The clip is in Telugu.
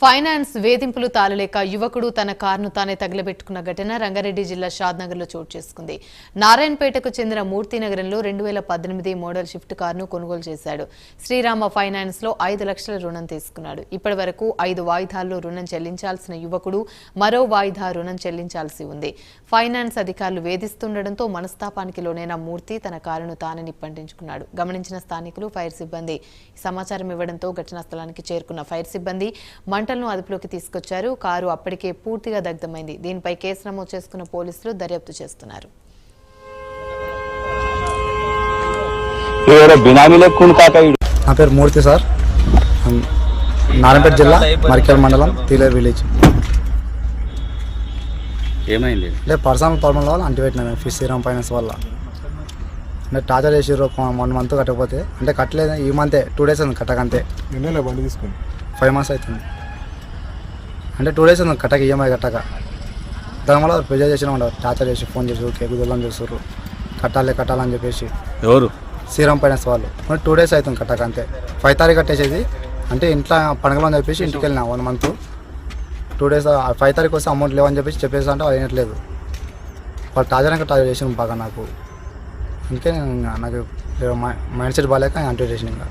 ఫైనాన్స్ వేధింపులు తాళలేక యువకుడు తన కారును తానే తగలబెట్టుకున్న ఘటన రంగారెడ్డి జిల్లా షాద్నగర్లో చోటు చేసుకుంది. నారాయణపేటకు చెందిన మూర్తినగరంలో 2018 మోడల్ షిఫ్ట్ కారును కొనుగోలు చేశాడు. శ్రీరామ ఫైనాన్స్ లో 5 లక్షల రుణం తీసుకున్నాడు. ఇప్పటి వరకు 5 వాయిదాల్లో రుణం చెల్లించాల్సిన యువకుడు మరో వాయిదా రుణం చెల్లించాల్సి ఉంది. ఫైనాన్స్ అధికారులు వేధిస్తుండటంతో మనస్తాపానికి లోనైన మూర్తి తన కారును తానే నిప్పంటించుకున్నాడు. గమనించిన స్థానికులు ఫైర్ సిబ్బంది సమాచారం ఇవ్వడంతో ఘటనా స్థలానికి చేరుకున్న ఫైర్ సిబ్బంది మంటలను అదుపులోకి తీసుకొచ్చారు. కారు అప్పటికే పూర్తిగా దగ్ధమైంది. దీనిపై కేసు నమోదు చేసుకున్న పోలీసులు దర్యాప్తు చేస్తున్నారు. నా పేరు మూర్తి సార్, నారాయణపేట జిల్లా మరికల్ మండలం తీలేరు విలేజ్. ఏమైంది? అంటే పర్సనల్ ప్రాబ్లం వల్ల అంటిపెట్టినా ఫిష్ శ్రీరామ్ ఫైనాన్స్ వల్ల. అంటే టార్చర్ చేసి 1 మంత్ కట్టకపోతే, అంటే కట్టలేదు ఈ మంతే 2 days ఉంది కట్టకంతే. బండి తీసుకుని 5 months అవుతుంది. అంటే 2 days ఉంది కట్టక, ఈఎంఐ కట్టక. దానివల్ల ప్రెజర్ చేసిన ఉండవు, టార్చర్ చేసి ఫోన్ చేసి ఓకే కుదరని చూస్తారు, కట్టాలని చెప్పేసి. ఎవరు? శ్రీరామ్ ఫైనాన్స్ వాళ్ళు. 2 days అవుతుంది కట్టక అంతే. 5 తారీఖు కట్టేసేది, అంటే ఇంట్లో పండుగలు అని చెప్పేసి ఇంటికి వెళ్ళినా 1 month. 2 days 5 తారీఖు వస్తే అమౌంట్ లేవని చెప్పేసి అంటే అది అయినట్లేదు. వాళ్ళు టార్చర్ చేసిన బాగా నాకు. అందుకే నాకు మైండ్ సెట్ బాగాలేక అంటే చేసిన ఇంకా